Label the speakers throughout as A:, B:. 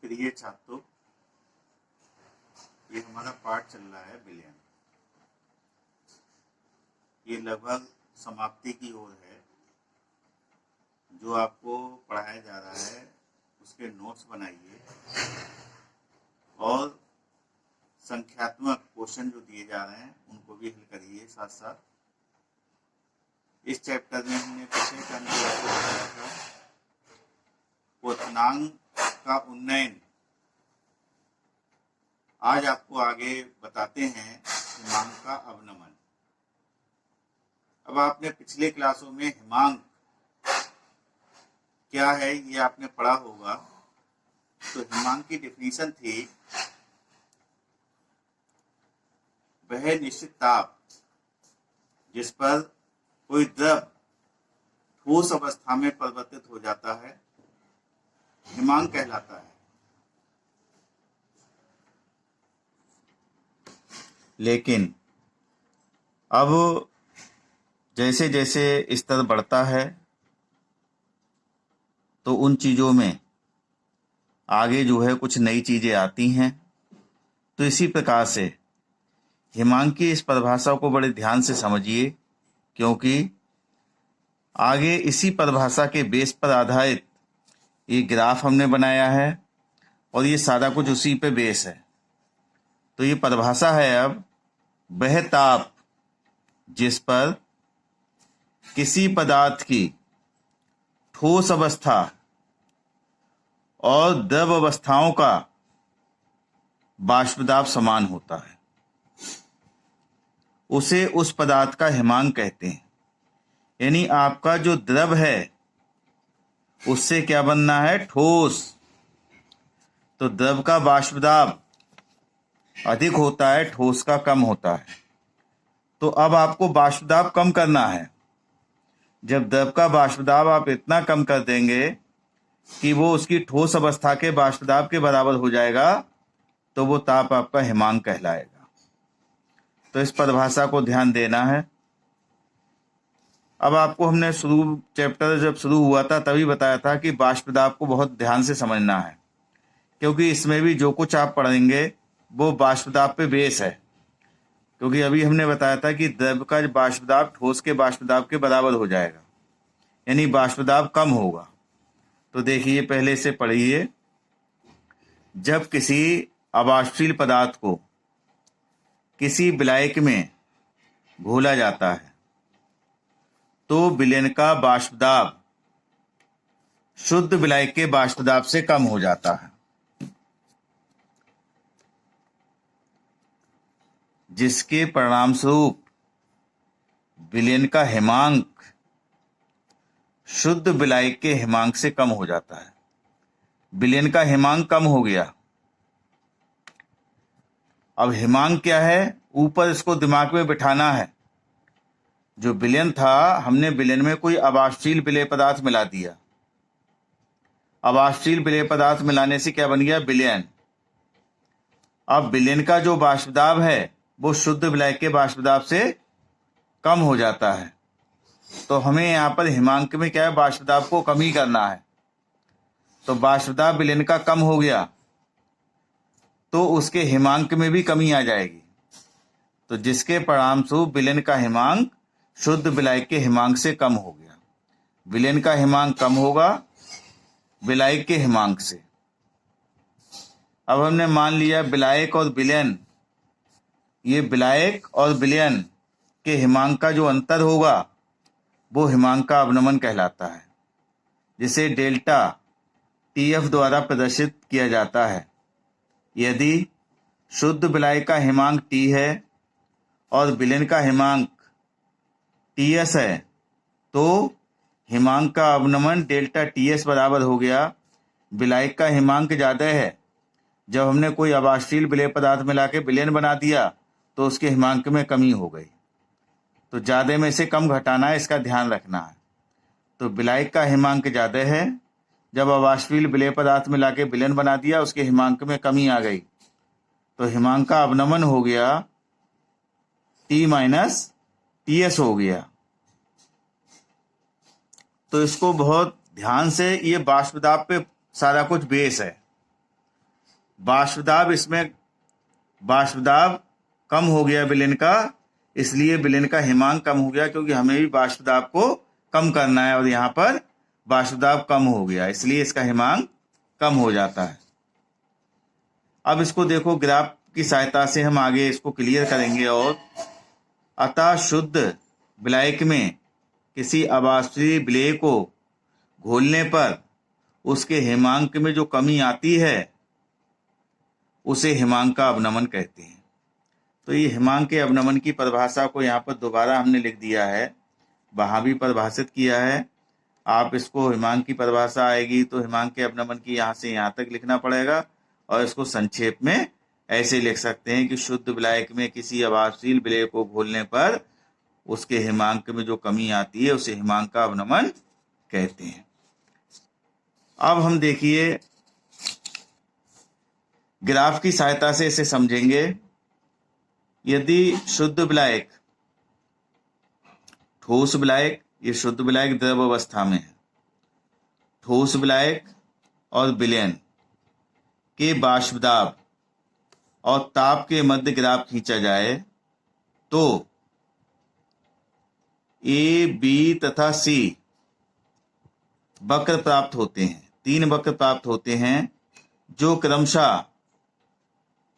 A: प्रिय छात्रों, ये हमारा पाठ चल रहा है विलयन। ये लगभग समाप्ति की ओर है। जो आपको पढ़ाया जा रहा है उसके नोट्स बनाइए और संख्यात्मक क्वेश्चन जो दिए जा रहे हैं उनको भी हल करिए साथ साथ। इस चैप्टर में हमने पिछले टर्म में आपको बताया था क्वोशनांक का उन्नयन। आज आपको आगे बताते हैं हिमांक का अवनमन। अब आपने पिछले क्लासों में हिमांक क्या है ये आपने पढ़ा होगा। तो हिमांक की डेफिनेशन थी वह निश्चित ताप जिस पर कोई द्रव ठोस अवस्था में परिवर्तित हो जाता है हिमांक कहलाता है। लेकिन अब जैसे जैसे स्तर बढ़ता है तो उन चीज़ों में आगे जो है कुछ नई चीज़ें आती हैं। तो इसी प्रकार से हिमांक की इस परिभाषा को बड़े ध्यान से समझिए, क्योंकि आगे इसी परिभाषा के बेस पर आधारित ये ग्राफ हमने बनाया है और ये सारा कुछ उसी पे बेस है। तो ये परिभाषा है अब वह ताप जिस पर किसी पदार्थ की ठोस अवस्था और द्रव अवस्थाओं का बाष्पदाब समान होता है, उसे उस पदार्थ का हिमांक कहते हैं। यानी आपका जो द्रव है उससे क्या बनना है, ठोस। तो द्रव का बाष्पदाब अधिक होता है, ठोस का कम होता है। तो अब आपको बाष्पदाब कम करना है। जब द्रव का बाष्पदाब आप इतना कम कर देंगे कि वो उसकी ठोस अवस्था के बाष्पदाब के बराबर हो जाएगा तो वो ताप आपका हिमांक कहलाएगा। तो इस परिभाषा को ध्यान देना है। अब आपको हमने चैप्टर जब शुरू हुआ था तभी बताया था कि बाष्पदाब को बहुत ध्यान से समझना है, क्योंकि इसमें भी जो कुछ आप पढ़ेंगे वो बाष्पदाब पे बेस है। क्योंकि अभी हमने बताया था कि द्रव का बाष्पदाब ठोस के बाष्पदाब के बराबर हो जाएगा, यानी बाष्पदाब कम होगा। तो देखिए, पहले से पढ़िए। जब किसी अवाष्पशील पदार्थ को किसी विलायक में घोला जाता है तो विलयन का बाष्पदाब शुद्ध विलायक के बाष्पदाब से कम हो जाता है, जिसके परिणामस्वरूप विलयन का हिमांक शुद्ध विलायक के हिमांक से कम हो जाता है। विलयन का हिमांक कम हो गया। अब हिमांक क्या है, ऊपर इसको दिमाग में बिठाना है। जो विलयन था, हमने विलयन में कोई अवाष्पशील विलेय पदार्थ मिला दिया। अवाष्पशील विलेय पदार्थ मिलाने से क्या बन गया, विलयन। अब विलयन का जो बाष्पदाब है वो शुद्ध विलायक के बाष्पदाब से कम हो जाता है। तो हमें यहाँ पर हिमांक में क्या है, बाष्पदाब को कम ही करना है। तो बाष्पदाब विलयन का कम हो गया तो उसके हिमांक में भी कमी आ जाएगी। तो जिसके परिणामस्वरूप विलयन का हिमांक शुद्ध विलायक के हिमांक से कम हो गया। विलयन का हिमांक कम होगा विलायक के हिमांक से। अब हमने मान लिया विलायक और विलयन, ये विलायक और विलयन के हिमांक का जो अंतर होगा वो हिमांक का अवनमन कहलाता है, जिसे डेल्टा टीएफ द्वारा प्रदर्शित किया जाता है। यदि शुद्ध विलायक का हिमांक टी है और विलयन का हिमांक टीएस है तो हिमांक का अवनमन डेल्टा टीएस बराबर हो गया। विलायक का हिमांक ज़्यादा है, जब हमने कोई अवाष्पशील विलेय पदार्थ मिला के विलयन बना दिया तो उसके हिमांक में कमी हो गई। तो ज़्यादा में से कम घटाना है, इसका ध्यान रखना है। तो विलायक का हिमांक ज़्यादा है, जब अवाष्पशील विलेय पदार्थ मिला के विलयन बना दिया उसके हिमांक में कमी आ गई तो हिमांक का अवनमन हो गया, टी माइनस टीएस हो गया। तो इसको बहुत ध्यान से, ये बाष्पदाब पे सारा कुछ बेस है। बाष्पदाब, इसमें बाष्पदाब कम हो गया विलेन का, इसलिए विलेन का हिमांक कम हो गया, क्योंकि हमें भी बाष्पदाब को कम करना है और यहाँ पर बाष्पदाब कम हो गया, इसलिए इसका हिमांक कम हो जाता है। अब इसको देखो, ग्राफ की सहायता से हम आगे इसको क्लियर करेंगे। और अतः शुद्ध विलायक में किसी अवाष्पीय विलेय को घोलने पर उसके हिमांक में जो कमी आती है उसे हिमांक का अवनमन कहते हैं। तो ये हिमांक के अवनमन की परिभाषा को यहाँ पर दोबारा हमने लिख दिया है, वहाँ भी परिभाषित किया है। आप इसको हिमांक की परिभाषा आएगी तो हिमांक के अवनमन की यहाँ से यहाँ तक लिखना पड़ेगा, और इसको संक्षेप में ऐसे लिख सकते हैं कि शुद्ध विलायक में किसी अवाष्पशील विलेय को घोलने पर उसके हिमांक में जो कमी आती है उसे हिमांक का अवनमन कहते हैं। अब हम देखिए ग्राफ की सहायता से इसे समझेंगे। यदि शुद्ध विलायक, ठोस विलायक, ये शुद्ध विलायक द्रव अवस्था में है, ठोस विलायक और विलयन के बाष्पदाब और ताप के मध्य ग्राफ खींचा जाए तो ए, बी तथा सी वक्र प्राप्त होते हैं। 3 वक्र प्राप्त होते हैं जो क्रमशः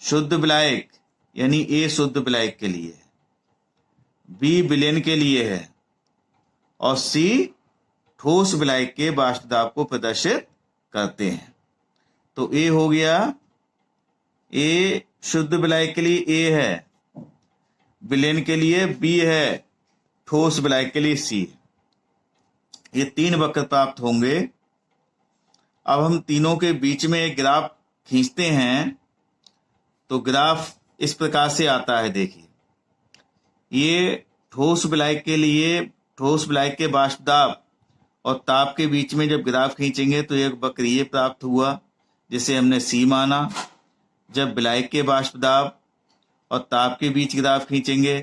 A: शुद्ध विलायक यानी ए शुद्ध विलायक के लिए है, बी विलयन के लिए है और सी ठोस विलायक के बाष्पदाब को प्रदर्शित करते हैं। तो ए हो गया, ए शुद्ध विलायक के लिए ए है, विलयन के लिए बी है, ठोस विलायक के लिए सी। ये 3 वक्र प्राप्त होंगे। अब हम तीनों के बीच में एक ग्राफ खींचते हैं तो ग्राफ इस प्रकार से आता है। देखिए, ये ठोस विलायक के लिए, ठोस विलायक के बाष्पदाब और ताप के बीच में जब ग्राफ खींचेंगे तो एक वक्र ये प्राप्त हुआ जिसे हमने सी माना। जब विलायक के बाष्पदाब और ताप के बीच ग्राफ खींचेंगे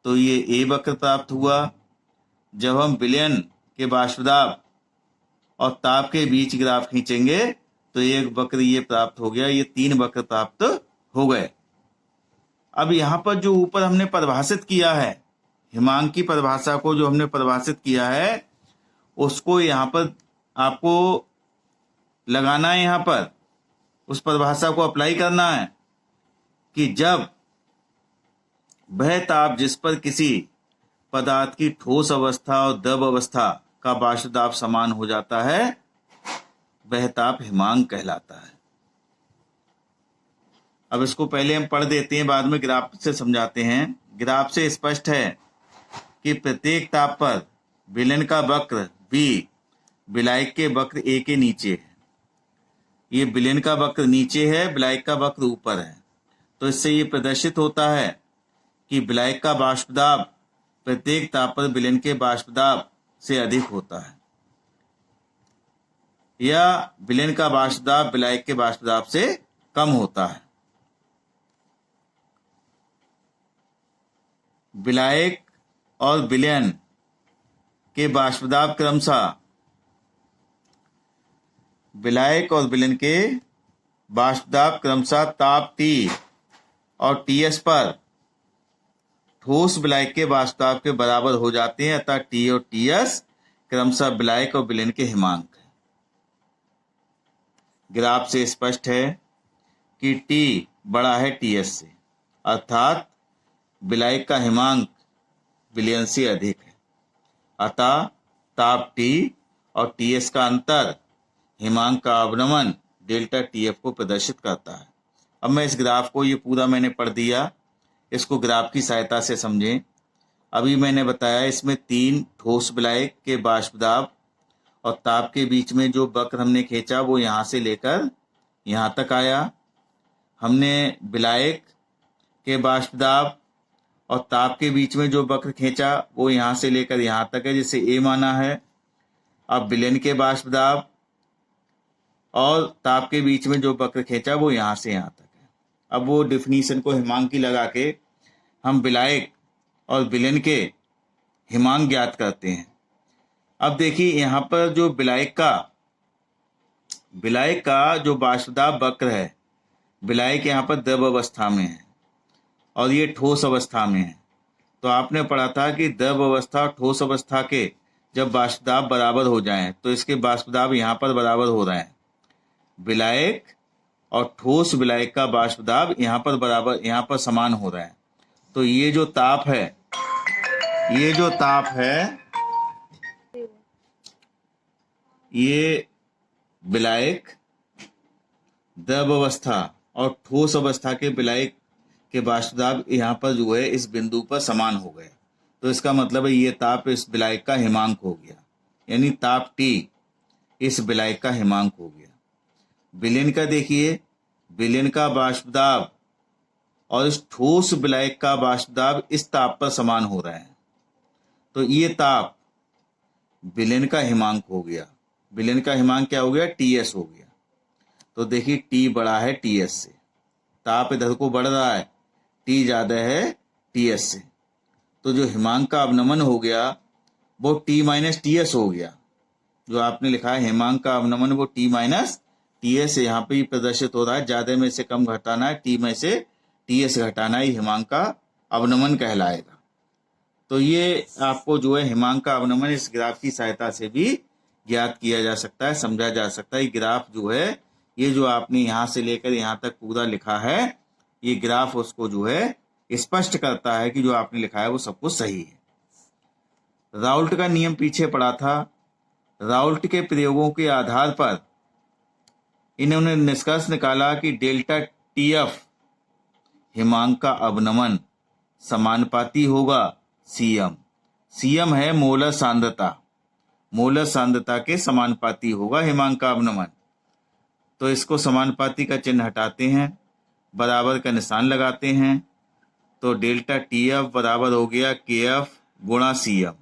A: तो ये ए वक्र प्राप्त हुआ। जब हम विलयन के बाष्पदाब और ताप के बीच ग्राफ खींचेंगे तो एक वक्र ये प्राप्त हो गया। ये 3 वक्र प्राप्त हो गए। अब यहाँ पर जो ऊपर हमने परिभाषित किया है, हिमांक की परिभाषा को जो हमने परिभाषित किया है उसको यहाँ पर आपको लगाना है, यहाँ पर उस परिभाषा को अप्लाई करना है कि जब वह ताप जिस पर किसी पदार्थ की ठोस अवस्था और द्रव अवस्था का बाष्पदाब समान हो जाता है वह ताप हिमांक कहलाता है। अब इसको पहले हम पढ़ देते हैं, बाद में ग्राफ से समझाते हैं। ग्राफ से स्पष्ट है कि प्रत्येक ताप पर विलयन का वक्र बी विलायक के वक्र ए के नीचे है। ये विलयन का वक्र नीचे है, विलायक का वक्र ऊपर है। तो इससे ये प्रदर्शित होता है कि विलायक का बाष्पदाब प्रत्येक ताप पर विलयन के बाष्पदाब से अधिक होता है, या विलयन का बाष्पदाब विलायक के बाष्पदाब से कम होता है। विलायक और विलयन के बाष्पदाब क्रमशः, विलायक और विलयन के बाष्पदाब क्रमशः ताप T और Ts पर ठोस विलायक के बाष्पदाब के बराबर हो जाते हैं, अतः T और Ts क्रमशः विलायक और विलयन के हिमांक है। ग्राफ से स्पष्ट है कि T बड़ा है Ts से, अर्थात विलायक का हिमांक विलयन से अधिक है। अतः ताप T और Ts का अंतर हिमांक का अवनमन डेल्टा TF को प्रदर्शित करता है। अब मैं इस ग्राफ को, ये पूरा मैंने पढ़ दिया, इसको ग्राफ की सहायता से समझें। अभी मैंने बताया इसमें 3 ठोस विलायक के बाष्पदाब और ताप के बीच में जो वक्र हमने खींचा वो यहाँ से लेकर यहाँ तक आया। हमने विलायक के बाष्पदाब और ताप के बीच में जो वक्र खींचा वो यहाँ से लेकर यहाँ तक है, जिसे ए माना है। अब विलयन के बाष्पदाब और ताप के बीच में जो वक्र खींचा वो यहाँ से यहाँ तक है। अब वो डिफिनीशन को हिमांक की लगा के हम विलायक और विलयन के हिमांक ज्ञात करते हैं। अब देखिए यहाँ पर जो विलायक का जो बाष्पदाब वक्र है विलायक यहाँ पर द्रव अवस्था में है और ये ठोस अवस्था में है। तो आपने पढ़ा था कि द्रव अवस्था और ठोस अवस्था के जब वाष्प दाब बराबर हो जाएं तो इसके वाष्प दाब यहाँ पर बराबर हो रहे हैं। विलायक और ठोस विलायक का वाष्प दाब यहाँ पर बराबर, यहाँ पर समान हो रहा है। तो ये जो ताप है, ये विलायक द्रव अवस्था और ठोस अवस्था के विलायक के वाष्प दाब यहाँ पर जो है इस बिंदु पर समान हो गए। तो इसका मतलब है ये ताप इस विलायक का हिमांक हो गया, यानी ताप T इस विलायक का हिमांक हो गया। विलयन का देखिए, विलयन का वाष्प दाब और इस ठोस विलायक का वाष्प दाब इस ताप पर समान हो रहे हैं। तो ये ताप विलयन का हिमांक हो गया। विलयन का हिमांक क्या हो गया? TS हो गया। तो देखिए T बड़ा है TS से, ताप इधर को बढ़ रहा है, T ज्यादा है TS से। तो जो हिमांक का अवनमन हो गया वो T माइनस TS हो गया। जो आपने लिखा है हिमांक का अवनमन वो T माइनस TS यहाँ पे ही प्रदर्शित हो रहा है। ज्यादा में से कम घटाना है, T में से TS घटाना ही हिमांक का अवनमन कहलाएगा। तो ये आपको जो है हिमांक का अवनमन इस ग्राफ की सहायता से भी ज्ञात किया जा सकता है, समझा जा सकता है। ग्राफ जो है ये जो आपने यहाँ से लेकर यहाँ तक पूरा लिखा है, ये ग्राफ उसको जो है स्पष्ट करता है कि जो आपने लिखा है वो सब कुछ सही है। राउल्ट का नियम पीछे पढ़ा था। राउल्ट के प्रयोगों के आधार पर इन्होंने निष्कर्ष निकाला कि डेल्टा TF हिमांक का अवनमन समानुपाती होगा CM। CM है मोलर सांद्रता, मोलर सांद्रता के समानुपाती होगा हिमांक का अवनमन। तो इसको समानुपाती का चिन्ह हटाते हैं, बराबर का निशान लगाते हैं। तो डेल्टा TF बराबर हो गया KF गुणा CM।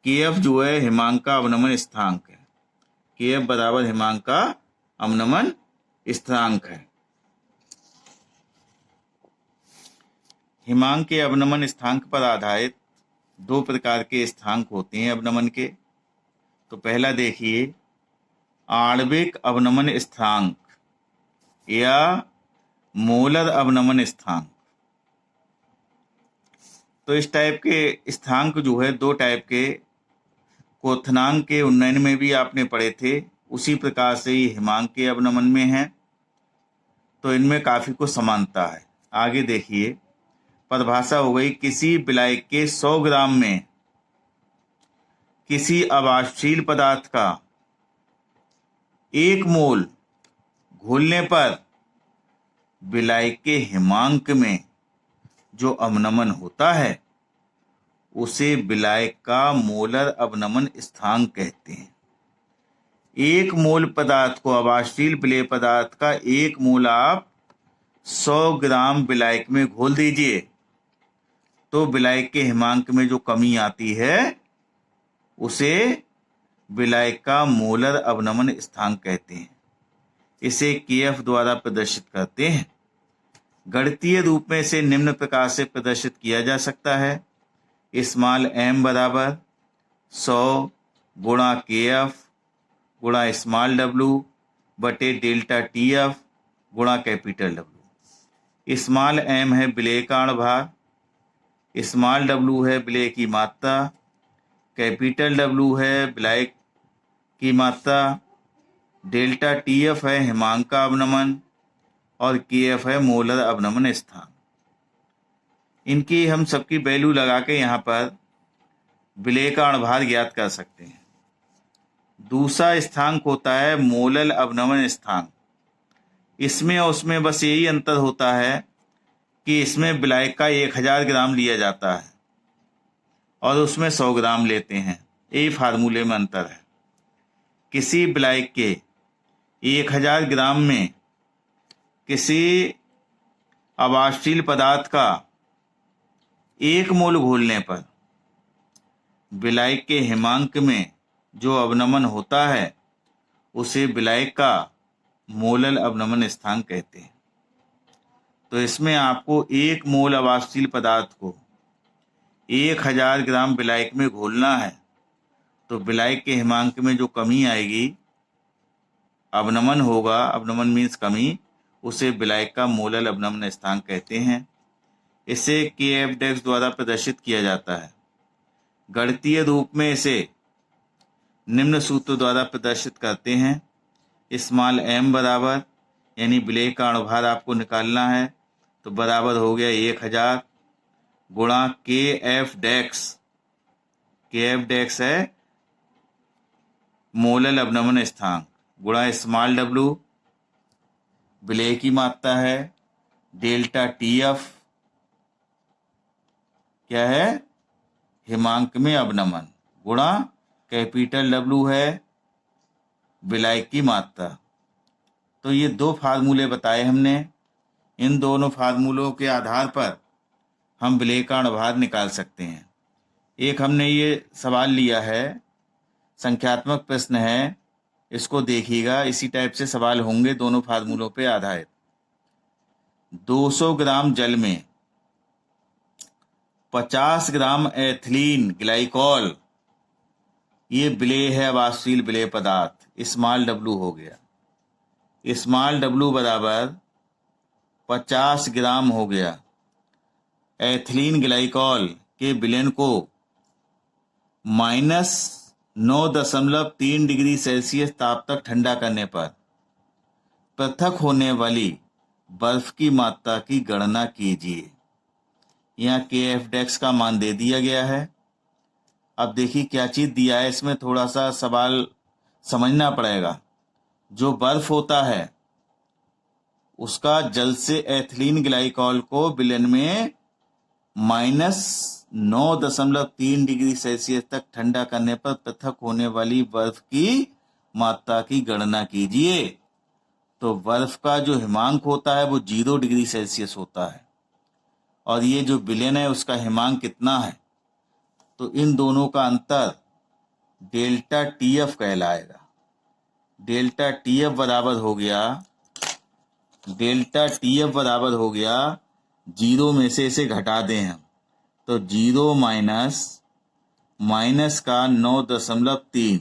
A: KF जो है हिमांक का अवनमन स्थिरांक है, KF बराबर हिमांक का अवनमन स्थिरांक है। हिमांक के अवनमन स्थिरांक पर आधारित दो प्रकार के स्थिरांक होते हैं अवनमन के। तो पहला देखिए आणविक अवनमन स्थिरांक या मोलर अवनमन स्थिरांक। तो इस टाइप के स्थिरांक जो है दो टाइप के क्वथनांक के उन्नयन में भी आपने पढ़े थे, उसी प्रकार से ही हिमांक के अवनमन में है। तो इनमें काफी कुछ समानता है। आगे देखिए परिभाषा हो गई, किसी विलायक के 100 ग्राम में किसी अवाष्पशील पदार्थ का 1 मोल घोलने पर विलायक के हिमांक में जो अवनमन होता है उसे विलायक का मोलर अवनमन स्थिरांक कहते हैं। 1 मोल पदार्थ को, अवाष्पशील विलेय पदार्थ का 1 मोल आप 100 ग्राम विलायक में घोल दीजिए तो विलायक के हिमांक में जो कमी आती है उसे विलायक का मोलर अवनमन स्थिरांक कहते हैं। इसे KF द्वारा प्रदर्शित करते हैं। गणितीय रूप में इसे निम्न प्रकार से प्रदर्शित किया जा सकता है। स्मॉल m बराबर 100 गुणा KF गुणा स्मॉल w बटे डेल्टा TF गुणा कैपिटल W। स्मॉल m है विलेय का अणुभार, स्मॉल w है विलेय की मात्रा, कैपिटल W है विलायक की मात्रा, डेल्टा TF है हिमांक का अवनमन और KF है मोलर अवनमन स्थान। इनकी हम सबकी वैल्यू लगा के यहाँ पर विलेय का अणुभार ज्ञात कर सकते हैं। दूसरा स्थानांक होता है मोलर अवनमन स्थान। इसमें और उसमें बस यही अंतर होता है कि इसमें विलायक का 1000 ग्राम लिया जाता है और उसमें 100 ग्राम लेते हैं। यही फार्मूले में अंतर है। किसी विलायक के 1000 ग्राम में किसी अवाष्पशील पदार्थ का 1 मोल घोलने पर विलायक के हिमांक में जो अवनमन होता है उसे विलायक का मोलर अवनमन स्थानांक कहते हैं। तो इसमें आपको 1 मोल अवाष्पशील पदार्थ को 1000 ग्राम विलायक में घोलना है तो विलायक के हिमांक में जो कमी आएगी, अवनमन होगा, अवनमन मीन्स कमी, उसे विलायक का मोलल अवनमन स्थान कहते हैं। इसे KF डेक्स द्वारा प्रदर्शित किया जाता है। गणितीय रूप में इसे निम्न सूत्र द्वारा प्रदर्शित करते हैं। स्मॉल m बराबर, यानी विलेय का अणुभार आपको निकालना है, तो बराबर हो गया 1000 गुणा KF डेक्स। KF डेक्स है मोलल अवनमन स्थानांक, गुणा स्मॉल w विलेय की मात्रा है, डेल्टा TF क्या है, हिमांक में अवनमन, गुणा कैपिटल W है विलायक की मात्रा। तो ये दो फार्मूले बताए हमने। इन दोनों फार्मूलों के आधार पर हम विलेय का अणुभार निकाल सकते हैं। एक हमने ये सवाल लिया है, संख्यात्मक प्रश्न है, इसको देखिएगा। इसी टाइप से सवाल होंगे दोनों फार्मूलों पे आधारित। 200 ग्राम जल में 50 ग्राम एथिलीन ग्लाइकॉल, ये विलेय है वाष्पशील विलेय पदार्थ, स्मॉल w हो गया। स्मॉल w बराबर 50 ग्राम हो गया। एथिलीन ग्लाइकॉल के विलयन को -9.3 डिग्री सेल्सियस ताप तक ठंडा करने पर पृथक होने वाली बर्फ की मात्रा की गणना कीजिए। यहाँ KF डेक्स का मान दे दिया गया है। अब देखिए क्या चीज़ दिया है, इसमें थोड़ा सा सवाल समझना पड़ेगा। जो बर्फ होता है उसका जल से एथिलीन ग्लाइकॉल को विलयन में -9.3 डिग्री सेल्सियस तक ठंडा करने पर पृथक होने वाली बर्फ की मात्रा की गणना कीजिए। तो बर्फ का जो हिमांक होता है वो 0 डिग्री सेल्सियस होता है, और ये जो विलयन है उसका हिमांक कितना है, तो इन दोनों का अंतर डेल्टा TF कहलाएगा। डेल्टा TF बराबर हो गया, डेल्टा TF बराबर हो गया, 0 में से इसे घटा दें हम, तो 0 माइनस का 9.3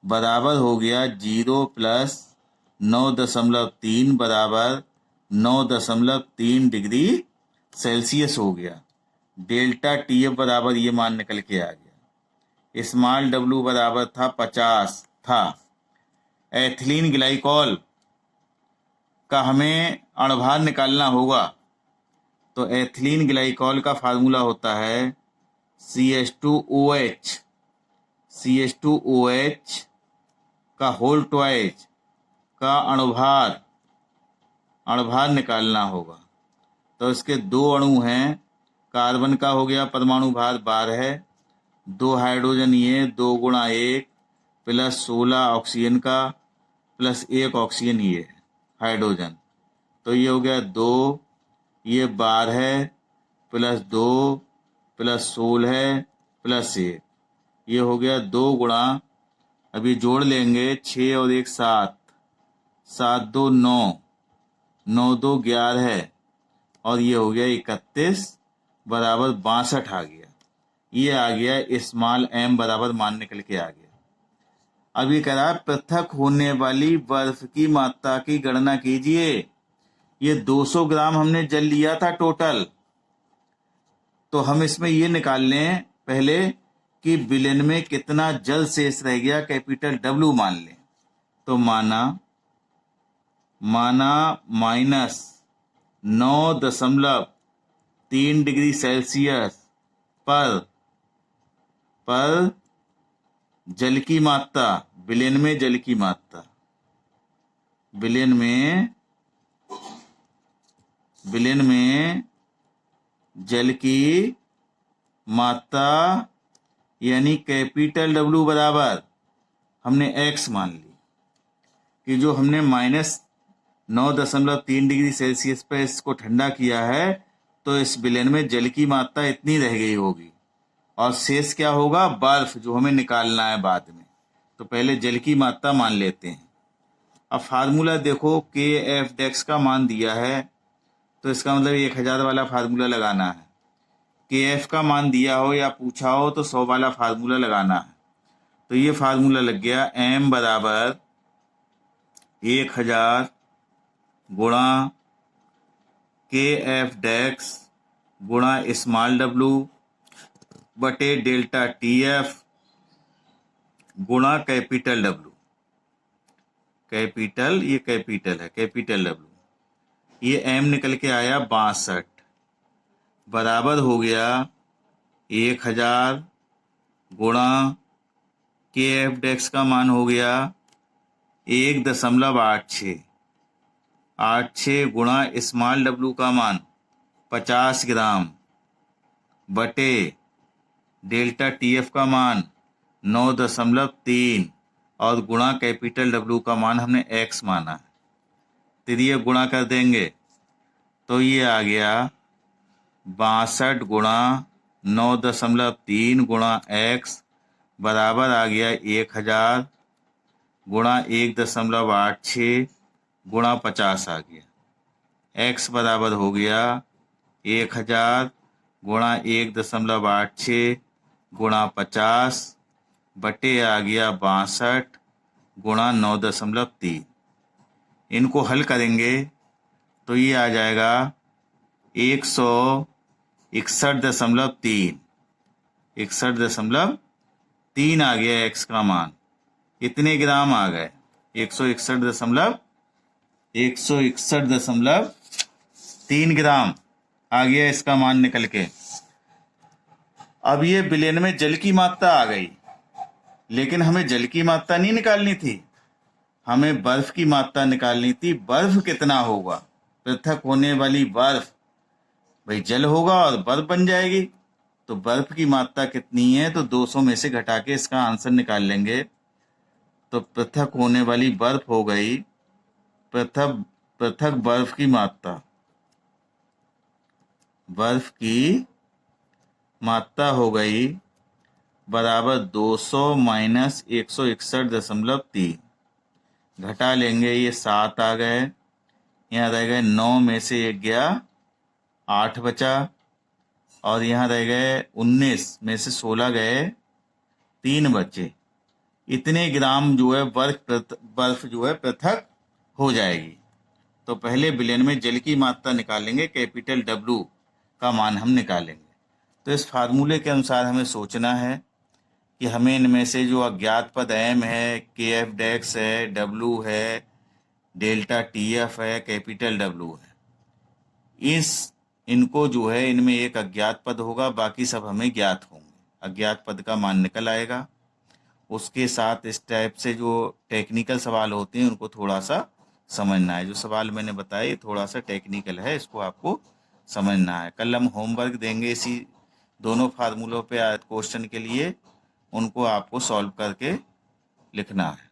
A: बराबर हो गया 0 प्लस 9.3 बराबर 9.3 डिग्री सेल्सियस हो गया। डेल्टा TF बराबर ये मान निकल के आ गया। स्मॉल w बराबर था 50 था। एथिलीन ग्लाइकॉल का हमें अणुभार निकालना होगा, तो एथिलीन ग्लाइकॉल का फार्मूला होता है CH2OH। CH2OH का होल ट्वाइस का अणुभार निकालना होगा। तो इसके दो अणु हैं, कार्बन का हो गया परमाणु भार 12 है, 2 हाइड्रोजन ये 2 गुणा 1 प्लस 16 ऑक्सीजन का प्लस 1 ऑक्सीजन ये हाइड्रोजन, तो ये हो गया 2, ये 12 है प्लस 2 प्लस 16 है प्लस 1, ये हो गया 2 गुणा, अभी जोड़ लेंगे 6 और 1 7, 7 2 9, 9 2 11 है, और ये हो गया 31 बराबर 62 आ गया। ये आ गया स्मॉल m बराबर मान निकल के आ गया। अब ये कह रहा है पृथक होने वाली बर्फ की मात्रा की गणना कीजिए। ये 200 ग्राम हमने जल लिया था टोटल, तो हम इसमें ये निकाल लें पहले कि विलयन में कितना जल शेष रह गया, कैपिटल W मान लें। तो माना -9.3 डिग्री सेल्सियस पर जल की मात्रा, विलयन में जल की मात्रा, विलयन में जल की मात्रा यानी कैपिटल W बराबर हमने x मान ली कि जो हमने -9.3 डिग्री सेल्सियस पर इसको ठंडा किया है, तो इस विलयन में जल की मात्रा इतनी रह गई होगी, और शेष क्या होगा, बर्फ, जो हमें निकालना है बाद में। तो पहले जल की मात्रा मान लेते हैं। अब फार्मूला देखो, KF डेक्स का मान दिया है, तो इसका मतलब 1000 वाला फार्मूला लगाना है। KF का मान दिया हो या पूछा हो तो 100 वाला फार्मूला लगाना है। तो ये फार्मूला लग गया m बराबर 1000 गुणा के एफ डेक्स गुणा स्मॉल डब्लू बटे डेल्टा टी एफ गुणा कैपिटल डब्लू। कैपिटल, ये कैपिटल है, कैपिटल डब्लू। ये एम निकल के आया 62 बराबर हो गया 1000 गुणा के एफ डेक्स का मान हो गया 1.86 गुणा स्मॉल डब्लू का मान 50 ग्राम बटे डेल्टा टी एफ का मान 9.3 और गुणा कैपिटल डब्लू का मान हमने x माना है। तो ये गुणा कर देंगे तो ये आ गया 62 गुणा 9.3 गुणा x बराबर आ गया 1000 गुणा 1.86 गुणा 50 आ गया। x बराबर हो गया 1000 गुणा 1.86 गुणा 50 बटे आ गया 62 गुणा 9.3। इनको हल करेंगे तो ये आ जाएगा 161.3 आ गया x का मान। इतने ग्राम आ गए 161.3 ग्राम आ गया इसका मान निकल के। अब ये विलयन में जल की मात्रा आ गई, लेकिन हमें जल की मात्रा नहीं निकालनी थी, हमें बर्फ की मात्रा निकालनी थी। बर्फ कितना होगा, पृथक होने वाली बर्फ, भाई जल होगा और बर्फ बन जाएगी। तो बर्फ की मात्रा कितनी है, तो 200 में से घटा के इसका आंसर निकाल लेंगे। तो पृथक होने वाली बर्फ हो गई, पृथक बर्फ की मात्रा, बर्फ की मात्रा हो गई बराबर 200 माइनस 161.3। घटा लेंगे, ये 7 आ गए, यहाँ रह गए 9 में से 1 गया 8 बचा, और यहाँ रह गए 19 में से 16 गए 3 बचे। इतने ग्राम जो है बर्फ जो है पृथक हो जाएगी। तो पहले विलयन में जल की मात्रा निकालेंगे, कैपिटल डब्लू का मान हम निकालेंगे। तो इस फार्मूले के अनुसार हमें सोचना है कि हमें इनमें से जो अज्ञात पद एम है, के एफ डेक्स है, डब्लू है, डेल्टा टी एफ है, कैपिटल डब्लू है, इनको जो है इनमें एक अज्ञात पद होगा, बाकी सब हमें ज्ञात होंगे। अज्ञात पद का मान निकल आएगा। उसके साथ इस टाइप से जो टेक्निकल सवाल होते हैं उनको थोड़ा सा समझना है। जो सवाल मैंने बताया थोड़ा सा टेक्निकल है, इसको आपको समझना है। कल हम होमवर्क देंगे इसी दोनों फार्मूलों पे क्वेश्चन के लिए, उनको आपको सॉल्व करके लिखना है।